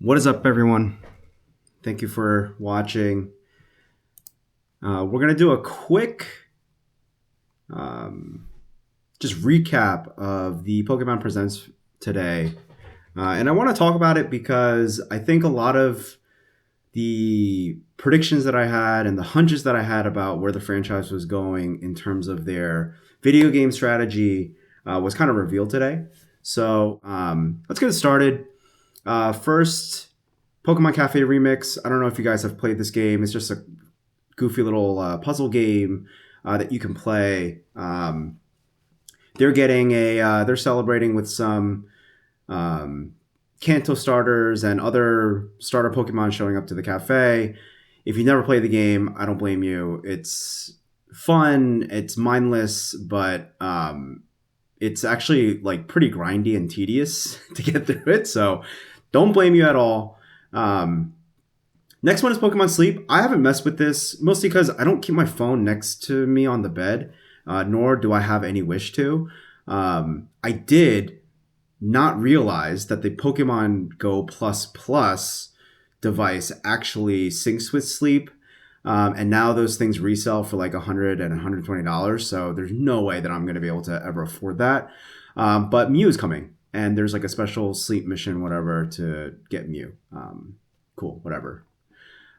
What is up, everyone? Thank you for watching. We're going to do a quick um, just recap of the Pokemon Presents today. And I want to talk about it because I think a lot of the predictions that I had and the hunches that I had about where the franchise was going in terms of their video game strategy was kind of revealed today. So let's get started. First, Pokemon Cafe Remix. I don't know if you guys have played this game. It's just a goofy little puzzle game that you can play. They're celebrating with some Kanto starters and other starter Pokemon showing up to the cafe. If you never played the game, I don't blame you. It's fun. It's mindless, but it's actually like pretty grindy and tedious to get through it. So don't blame you at all. Next one is Pokemon Sleep. I haven't messed with this mostly because I don't keep my phone next to me on the bed, nor do I have any wish to. I did not realize that the Pokemon Go Plus Plus device actually syncs with Sleep. And now those things resell for like $100 and $120. So there's no way that I'm going to be able to ever afford that. But Mew is coming, and there's like a special sleep mission, whatever, to get Mew. Cool, whatever.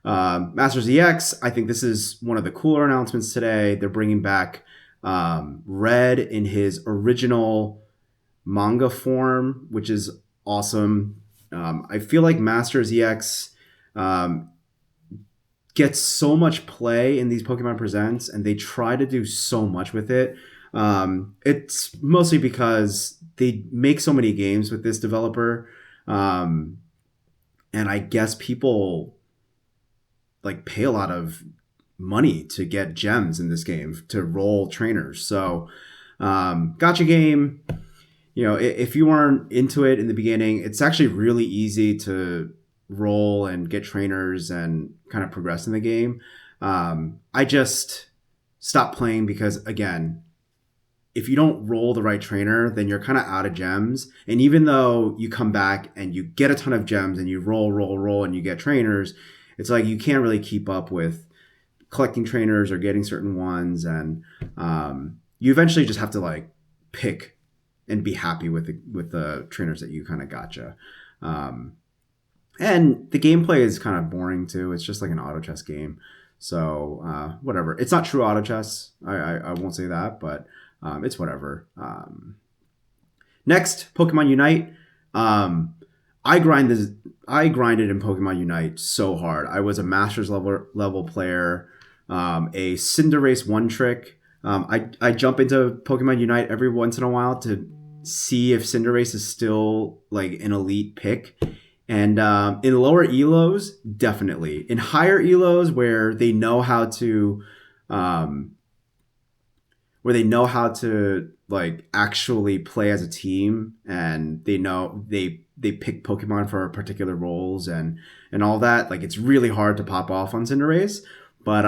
Masters EX, I think this is one of the cooler announcements today. They're bringing back Red in his original manga form, which is awesome. I feel like Masters EX gets so much play in these Pokemon Presents, and they try to do so much with it. It's mostly because they make so many games with this developer, and I guess people like pay a lot of money to get gems in this game to roll trainers. So, gotcha game. You know, if you weren't into it in the beginning, it's actually really easy to roll and get trainers and kind of progress in the game. I just stopped playing because, again, if you don't roll the right trainer, then you're kind of out of gems. And even though you come back and you get a ton of gems and you roll, and you get trainers, it's like you can't really keep up with collecting trainers or getting certain ones. And you eventually just have to like pick and be happy with the trainers that you kind of gotcha. And the gameplay is kind of boring too. It's just like an auto chess game. So whatever. It's not true auto chess. I won't say that, but it's whatever. Next, Pokemon Unite. I grinded in Pokemon Unite so hard. I was a Masters level player, a Cinderace one trick. I jump into Pokemon Unite every once in a while to see if Cinderace is still like an elite pick. And in lower elos, definitely. In higher elos, where they know how to, like actually play as a team, and they know they pick Pokemon for particular roles and all that. Like it's really hard to pop off on Cinderace, but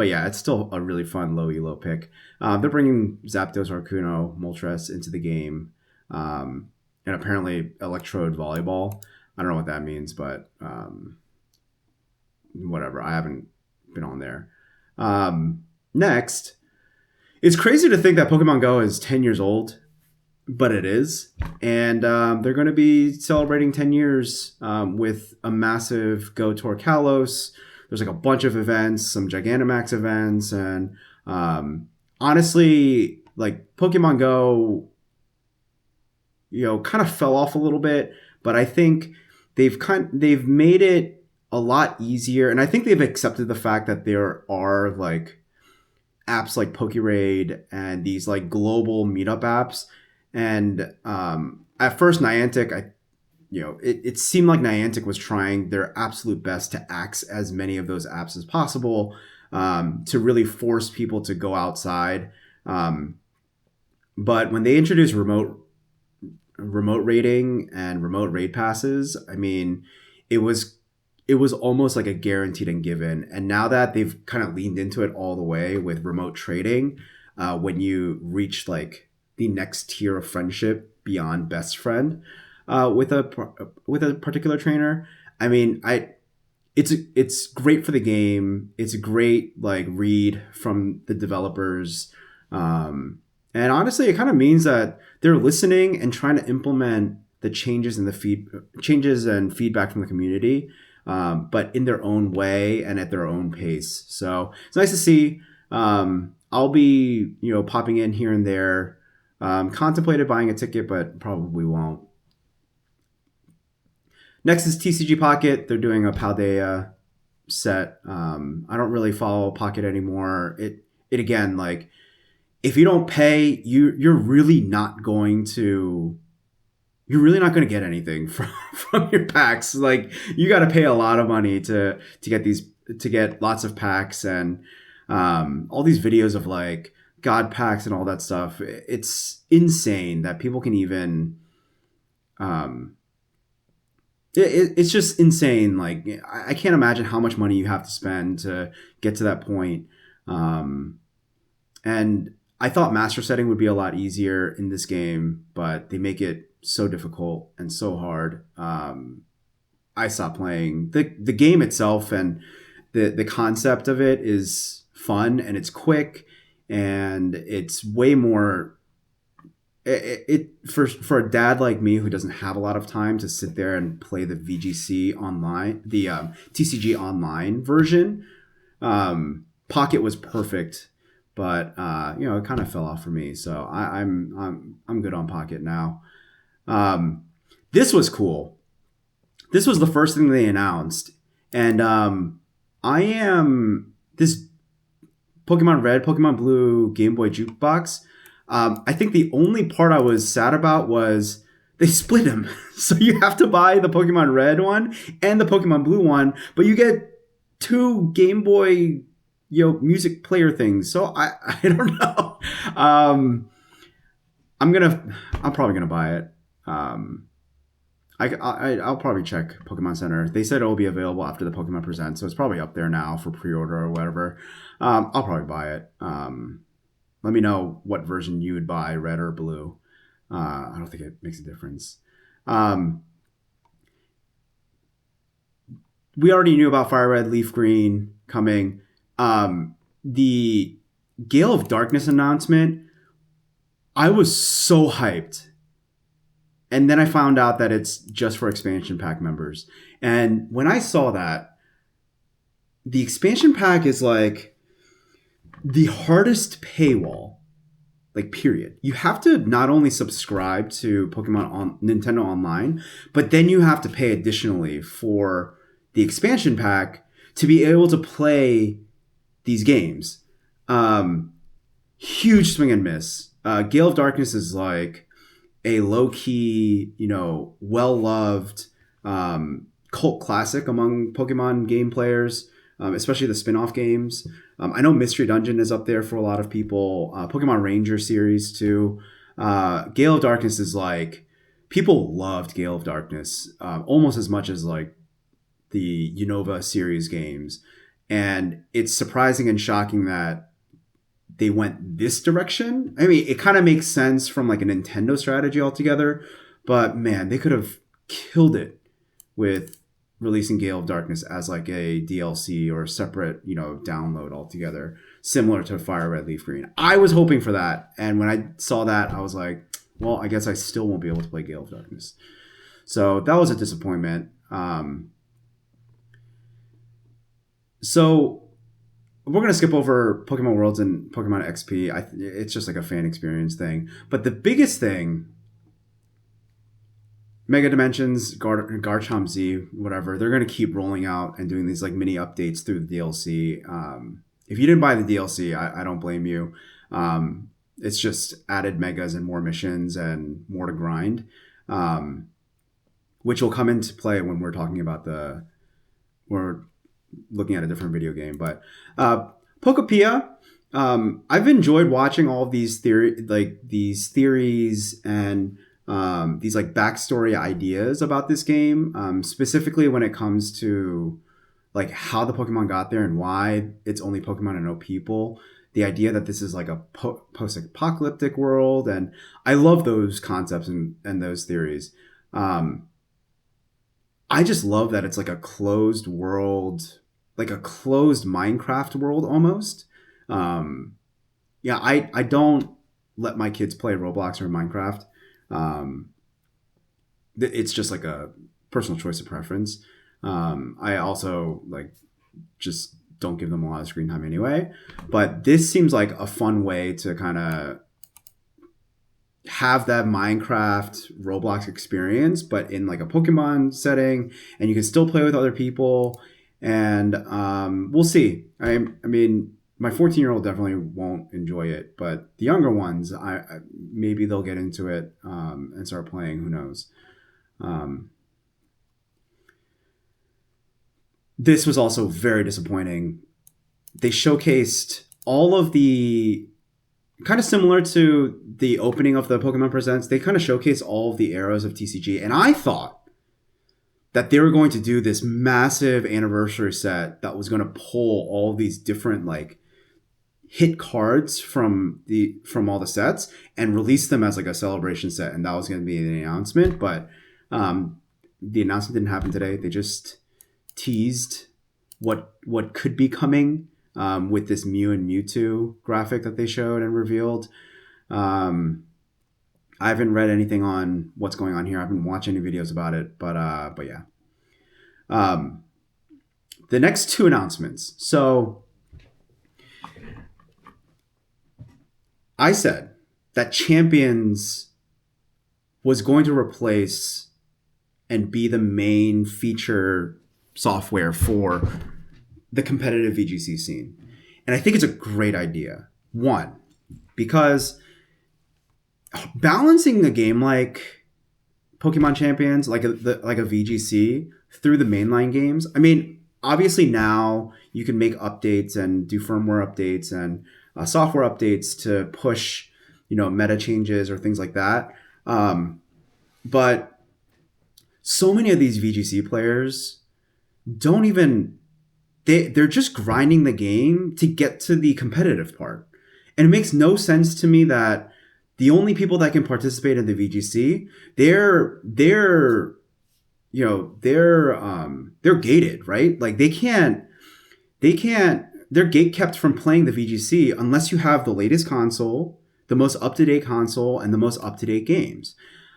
yeah, it's still a really fun low elo pick. They're bringing Zapdos, Arcuno, Moltres into the game, and apparently Electrode Volleyball. I don't know what that means, but whatever. I haven't been on there. Next, it's crazy to think that Pokemon Go is 10 years old, but it is. And they're going to be celebrating 10 years with a massive Go Tour Kalos. There's like a bunch of events, some Gigantamax events. And honestly, like Pokemon Go, you know, kind of fell off a little bit. But I think they've made it a lot easier. And I think they've accepted the fact that there are like apps like PokeRaid and these like global meetup apps. And at first, Niantic, it seemed like Niantic was trying their absolute best to axe as many of those apps as possible to really force people to go outside. But when they introduced remote raiding and remote raid passes, I mean, it was almost like a guaranteed and given. And now that they've kind of leaned into it all the way with remote trading, when you reach like the next tier of friendship beyond best friend, with a particular trainer. I mean, it's great for the game. It's a great like read from the developers, and honestly, it kind of means that they're listening and trying to implement the changes and feedback from the community, but in their own way and at their own pace. So it's nice to see. I'll be popping in here and there. Contemplated buying a ticket, but probably won't. Next is TCG Pocket. They're doing a Paldea set. I don't really follow Pocket anymore. It again, like, if you don't pay, you're really not going to get anything from your packs. Like, you got to pay a lot of money to get lots of packs, and all these videos of like god packs and all that stuff. It's insane that people can even it's just insane. Like, I can't imagine how much money you have to spend to get to that point. And I thought master setting would be a lot easier in this game, but they make it so difficult and so hard. I stopped playing. The game itself and the concept of it is fun, and it's quick, and it's way more for a dad like me who doesn't have a lot of time to sit there and play the VGC online, the TCG online version. Pocket was perfect, but it kind of fell off for me. So I'm good on Pocket now. This was cool. This was the first thing they announced, and I am this Pokemon Red, Pokemon Blue Game Boy Jukebox. I think the only part I was sad about was they split them. So you have to buy the Pokemon Red one and the Pokemon Blue one, but you get two Game Boy, music player things. So I don't know. I'm probably gonna buy it. I'll probably check Pokemon Center. They said it will be available after the Pokemon Present, so it's probably up there now for pre-order or whatever. I'll probably buy it. Let me know what version you would buy, red or blue. I don't think it makes a difference. We already knew about Fire Red, Leaf Green coming. The Gale of Darkness announcement, I was so hyped. And then I found out that it's just for expansion pack members. And when I saw that, the expansion pack is like the hardest paywall, like, period. You have to not only subscribe to Pokemon on Nintendo Online, but then you have to pay additionally for the expansion pack to be able to play these games. Huge swing and miss. Gale of Darkness is like a low-key, well-loved cult classic among Pokemon game players, especially the spin-off games. I know Mystery Dungeon is up there for a lot of people. Pokemon Ranger series too. Gale of Darkness is like, people loved Gale of Darkness almost as much as like the Unova series games. And it's surprising and shocking that they went this direction. I mean, it kind of makes sense from like a Nintendo strategy altogether, but man, they could have killed it with releasing Gale of Darkness as like a DLC or a separate, download altogether, similar to Fire Red, Leaf Green. I was hoping for that, and when I saw that, I was like, well, I guess I still won't be able to play Gale of Darkness. So that was a disappointment. So we're going to skip over Pokemon Worlds and Pokemon XP. It's just like a fan experience thing. But the biggest thing, Mega Dimensions, Garchomp Z, whatever, they're going to keep rolling out and doing these like mini updates through the DLC. If you didn't buy the DLC, I don't blame you. It's just added megas and more missions and more to grind, which will come into play when we're talking about we're looking at a different video game. But Pokopia, I've enjoyed watching all of these theories and these like backstory ideas about this game, specifically when it comes to like how the Pokemon got there and why it's only Pokemon and no people. The idea that this is like a post-apocalyptic world, and I love those concepts and those theories. Um, I just love that it's like a closed world, like a closed Minecraft world almost. Um, yeah, I don't let my kids play Roblox or Minecraft. Um, it's just like a personal choice of preference. I also like just don't give them a lot of screen time anyway. But this seems like a fun way to kind of have that Minecraft Roblox experience, but in like a Pokemon setting, and you can still play with other people. And we'll see. I mean, my 14-year-old definitely won't enjoy it, but the younger ones, I maybe they'll get into it and start playing. Who knows? Um, this was also very disappointing. They showcased all of the kind of similar to the opening of the Pokemon Presents. They kind of showcase all of the eras of TCG, and I thought that they were going to do this massive anniversary set that was going to pull all these different like hit cards from all the sets and release them as like a celebration set, and that was going to be the announcement. But the announcement didn't happen today. They just teased what could be coming with this Mew and Mewtwo graphic that they showed and revealed. I haven't read anything on what's going on here. I haven't watched any videos about it, but yeah. The next two announcements. So I said that Champions was going to replace and be the main feature software for the competitive VGC scene. And I think it's a great idea. One, because balancing a game like Pokemon Champions, like a VGC, through the mainline games. I mean, obviously now you can make updates and do firmware updates and software updates to push, meta changes or things like that. But so many of these VGC players don't even they're just grinding the game to get to the competitive part. And it makes no sense to me that the only people that can participate in the VGC, they're gated, right? Like they're gate kept from playing the VGC unless you have the latest console, the most up-to-date console, and the most up-to-date games.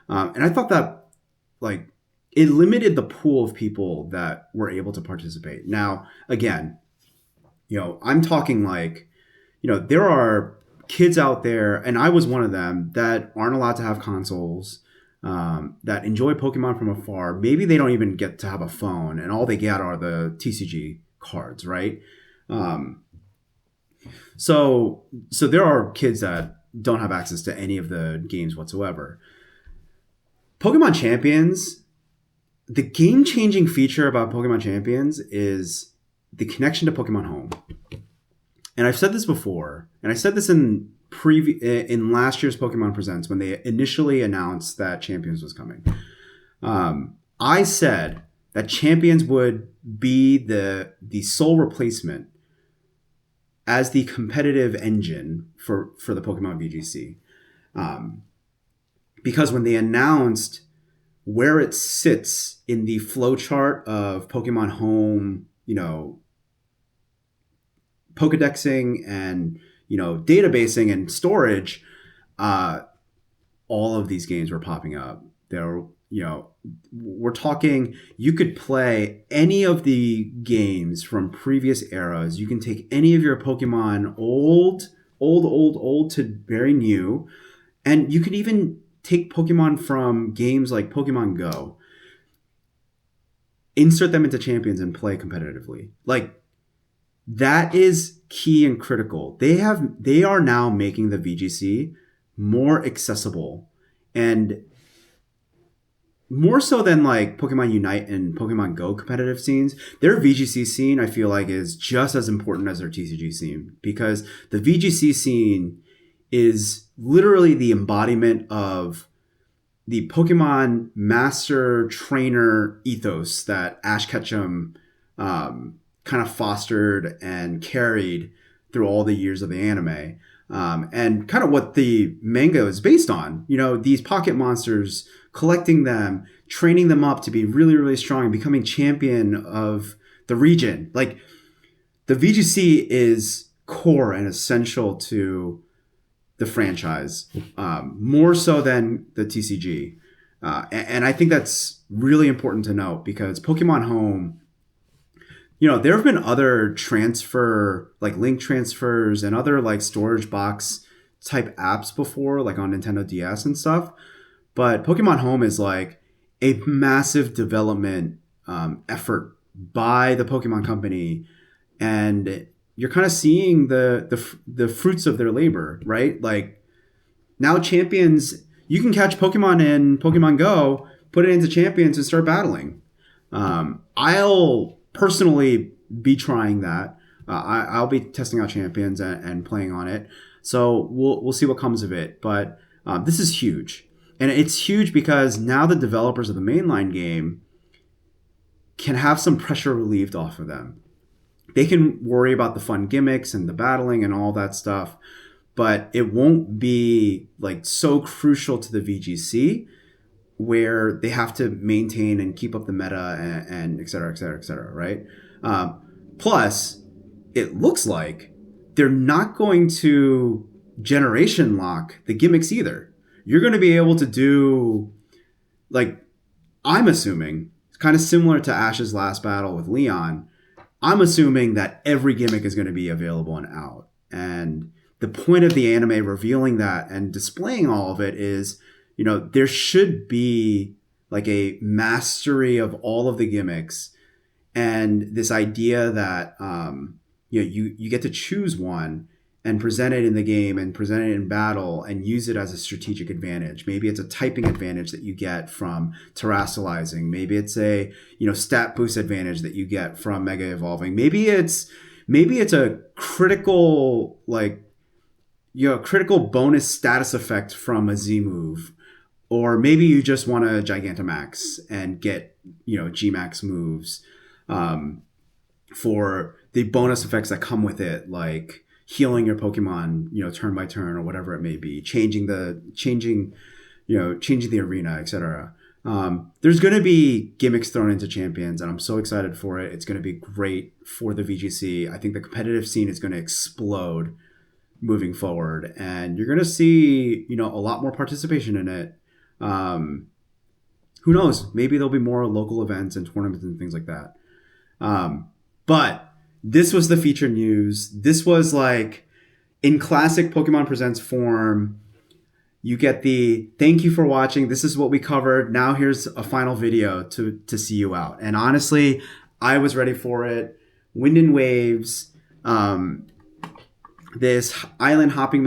And I thought that like it limited the pool of people that were able to participate. Now, again, I'm talking like, there are kids out there, and I was one of them, that aren't allowed to have consoles, that enjoy Pokemon from afar. Maybe they don't even get to have a phone, and all they get are the TCG cards, right? So there are kids that don't have access to any of the games whatsoever. Pokemon Champions, the game-changing feature about Pokemon Champions is the connection to Pokemon Home. And I've said this before, and I said this in last year's Pokemon Presents when they initially announced that Champions was coming. I said that Champions would be the sole replacement as the competitive engine for the Pokemon VGC. Because when they announced where it sits in the flowchart of Pokemon Home, Pokedexing and databasing and storage, all of these games were popping up. We're talking, you could play any of the games from previous eras. You can take any of your Pokemon, old to very new, and you could even take Pokemon from games like Pokemon Go, insert them into Champions, and play competitively. Like, that is key and critical. They are now making the VGC more accessible, and more so than like Pokemon Unite and Pokemon Go competitive scenes. Their VGC scene, I feel like, is just as important as their TCG scene, because the VGC scene is literally the embodiment of the Pokemon master trainer ethos that Ash Ketchum kind of fostered and carried through all the years of the anime. And kind of what the manga is based on. These pocket monsters collecting them, training them up to be really, really strong and becoming champion of the region. Like the VGC is core and essential to the franchise, more so than the TCG. And I think that's really important to note because Pokemon Home, there have been other transfer, like link transfers and other like storage box type apps before, like on Nintendo DS and stuff. But Pokemon Home is like a massive development effort by the Pokemon Company, and you're kind of seeing the fruits of their labor, right? Like now, Champions, you can catch Pokemon in Pokemon Go, put it into Champions, and start battling. I'll personally be trying that. I'll be testing out Champions and playing on it. So we'll see what comes of it. But this is huge. And it's huge because now the developers of the mainline game can have some pressure relieved off of them. They can worry about the fun gimmicks and the battling and all that stuff, but it won't be like so crucial to the VGC where they have to maintain and keep up the meta and et cetera, et cetera, et cetera, right? Plus, it looks like they're not going to generation lock the gimmicks either. You're going to be able to do, like, I'm assuming, kind of similar to Ash's last battle with Leon, I'm assuming that every gimmick is going to be available and out. And the point of the anime revealing that and displaying all of it is, there should be like a mastery of all of the gimmicks and this idea that, you get to choose one and present it in the game and present it in battle and use it as a strategic advantage. Maybe it's a typing advantage that you get from terastallizing. Maybe it's a, stat boost advantage that you get from mega evolving. Maybe it's a critical, critical bonus status effect from a Z move. Or maybe you just want to Gigantamax and get, Gmax moves for the bonus effects that come with it, like healing your Pokemon, turn by turn or whatever it may be, changing the arena, etc. There's going to be gimmicks thrown into Champions, and I'm so excited for it. It's going to be great for the VGC. I think the competitive scene is going to explode moving forward, and you're going to see, a lot more participation in it. Who knows? Maybe there'll be more local events and tournaments and things like that. But this was the feature news. This was like in classic Pokemon Presents form. You get the thank you for watching. This is what we covered. Now here's a final video to see you out. And honestly, I was ready for it. Wind and Waves, this island hopping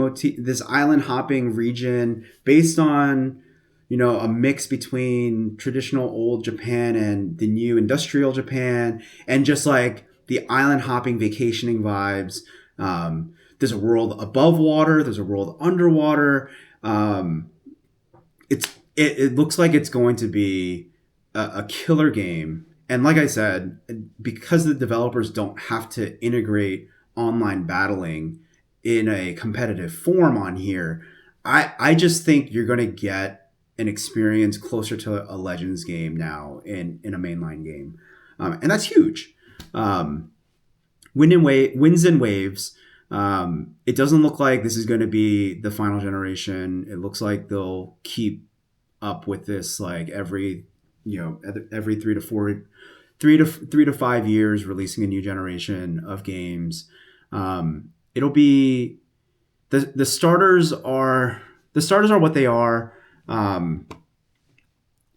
region based on, a mix between traditional old Japan and the new industrial Japan, and just like the island hopping vacationing vibes. There's a world above water. There's a world underwater. It looks like it's going to be a killer game. And like I said, because the developers don't have to integrate online battling in a competitive form on here, I just think you're going to get an experience closer to a Legends game now in a mainline game. And that's huge. Winds and Waves. It doesn't look like this is going to be the final generation. It looks like they'll keep up with this like every 3 to 5 years, releasing a new generation of games. It'll be the starters are what they are.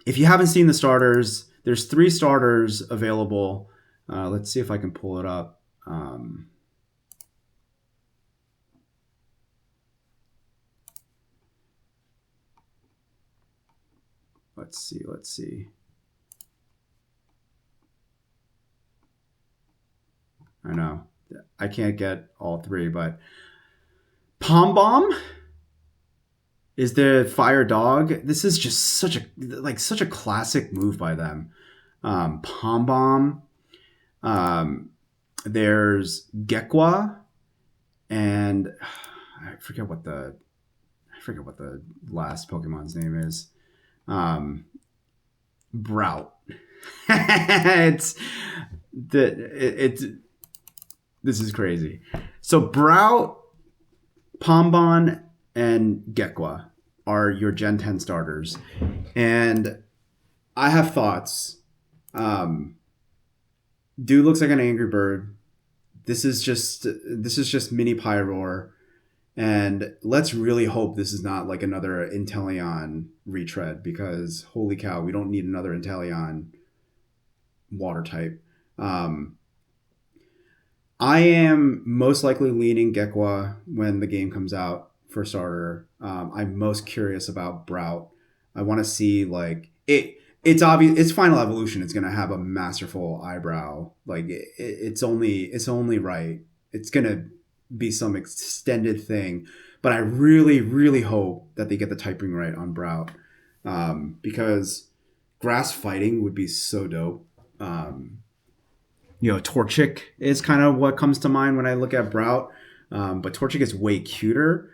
If you haven't seen the starters, there's 3 starters available. Let's see if I can pull it up. Let's see. I know I can't get all 3, but Palm Bomb is the fire dog. This is just such a classic move by them. Palm Bomb. There's Gekwa, and I forget what the last Pokemon's name is. Um, Brout. it's it's this is crazy. So Brout, Pombon, and Gekwa are your Gen 10 starters, and I have thoughts. Um, Dude looks like an angry bird. This is just mini Pyroar, and let's really hope this is not like another Inteleon retread because holy cow, we don't need another Inteleon water type. Um, I am most likely leaning Gekwa when the game comes out for starter. I'm most curious about Brout. I want to see like it. It's obvious. Its final evolution. It's gonna have a masterful eyebrow. Like it's only right. It's gonna be some extended thing. But I really, really hope that they get the typing right on Brout, because grass fighting would be so dope. Um, Torchic is kind of what comes to mind when I look at Brout. But Torchic is way cuter,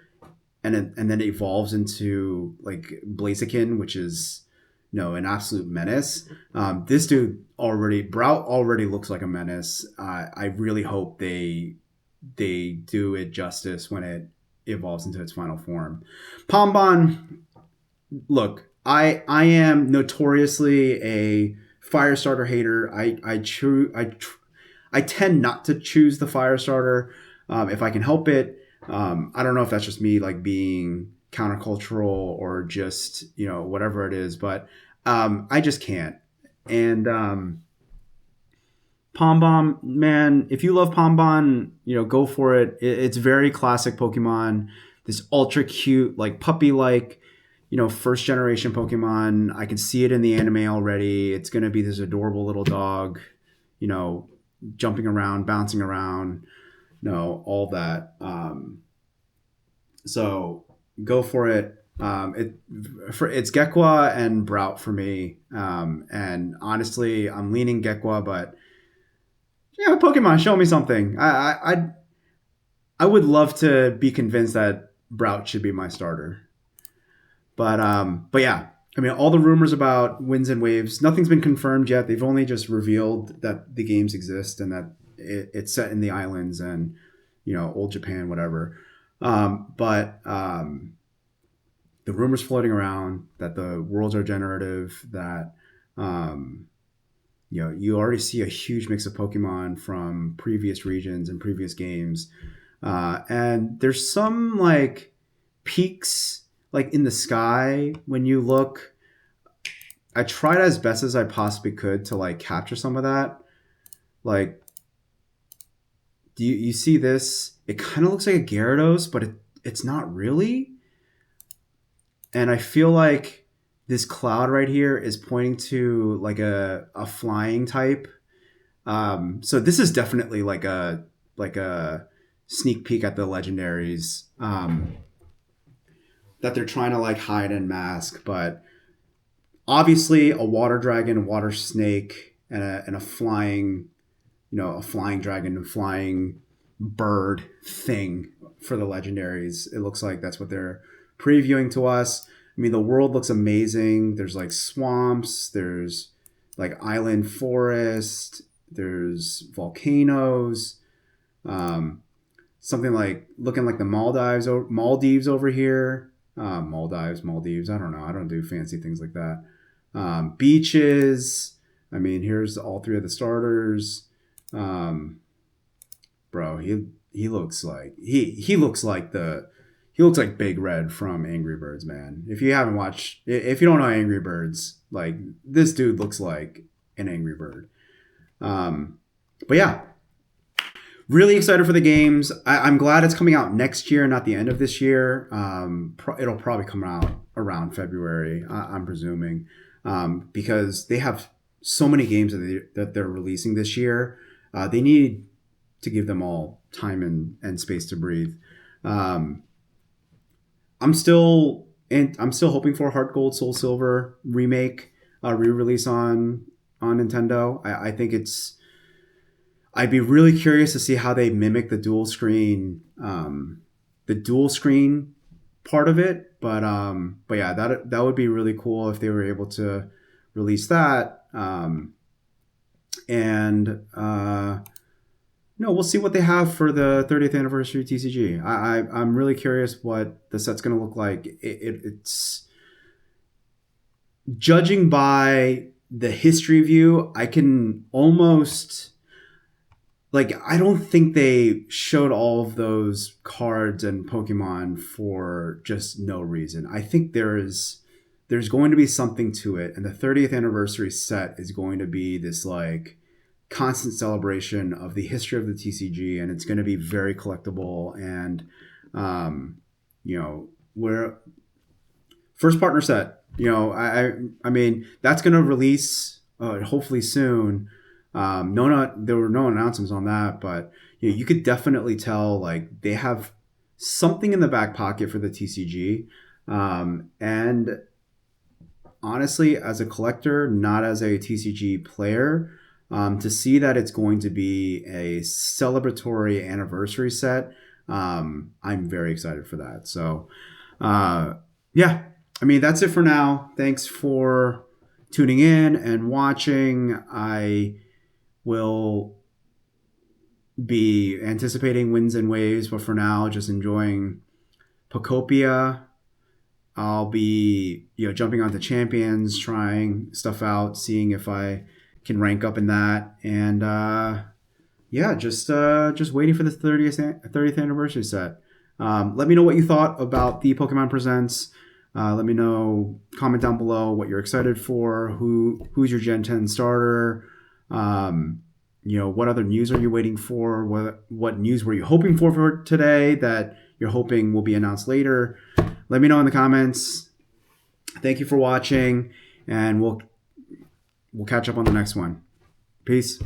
and then it evolves into like Blaziken, which is an absolute menace. This dude already Brout already looks like a menace. I really hope they do it justice when it evolves into its final form. Pombon, look, I am notoriously a Firestarter hater. I tend not to choose the Firestarter if I can help it. I don't know if that's just me like being countercultural or just whatever it is, but I just can't. And Pombon, man, if you love Pombon, go for it. It's very classic Pokemon. This ultra cute, like puppy like, first generation Pokemon. I can see it in the anime already. It's gonna be this adorable little dog, you know, jumping around, bouncing around, all that. So go for it. It's Gekwa and Brout for me. And honestly, I'm leaning Gekwa, but Pokemon, show me something. I would love to be convinced that Brout should be my starter. But yeah, I mean, all the rumors about winds and waves, nothing's been confirmed yet. They've only just revealed that the games exist and that it's set in the islands and old Japan, whatever. But the rumors floating around that the worlds are generative, that you already see a huge mix of Pokemon from previous regions and previous games, and there's some like peaks like in the sky when you look. I tried as best as I possibly could to like capture some of that. Like, do you see this? It kind of looks like a Gyarados, but it's not really. And I feel like this cloud right here is pointing to like a flying type. So this is definitely like a sneak peek at the legendaries that they're trying to like hide and mask. But obviously, a water dragon, a water snake, and a flying, a flying dragon, a flying bird thing for the legendaries. It looks like that's what they're previewing to us. I mean, the world looks amazing. There's like swamps, there's like island forest, there's volcanoes, um, something like looking like the Maldives over here. Maldives. I don't know. I don't do fancy things like that. Beaches. I mean, here's all three of the starters. Um, Bro, he looks like he looks like Big Red from Angry Birds, man. If you don't know Angry Birds, like this dude looks like an Angry Bird. But yeah, really excited for the games. I'm glad it's coming out next year, not the end of this year. It'll probably come out around February, I'm presuming, because they have so many games that they're releasing this year. They need to give them all time and space to breathe. Um, I'm still hoping for Heart Gold Soul Silver remake, re-release on Nintendo. I think I'd be really curious to see how they mimic the dual screen part of it. But yeah, that would be really cool if they were able to release that. And no, we'll see what they have for the 30th anniversary TCG. I'm really curious what the set's going to look like. It's judging by the history view, I can almost like I don't think they showed all of those cards and Pokemon for just no reason. I think there's going to be something to it, and the 30th anniversary set is going to be this like constant celebration of the history of the TCG, and it's going to be very collectible. And we're first partner set. I mean that's going to release hopefully soon. There were no announcements on that, but you could definitely tell like they have something in the back pocket for the TCG. And honestly, as a collector, not as a TCG player, to see that it's going to be a celebratory anniversary set, I'm very excited for that. So, yeah, I mean, that's it for now. Thanks for tuning in and watching. I will be anticipating Winds and Waves, but for now, just enjoying Pokopia. I'll be, jumping onto Champions, trying stuff out, seeing if I can rank up in that, and just waiting for the 30th anniversary set. Let me know what you thought about the Pokemon Presents. Let me know, comment down below what you're excited for. Who's your Gen 10 starter? What other news are you waiting for? What news were you hoping for today that you're hoping will be announced later? Let me know in the comments. Thank you for watching, and we'll catch up on the next one. Peace.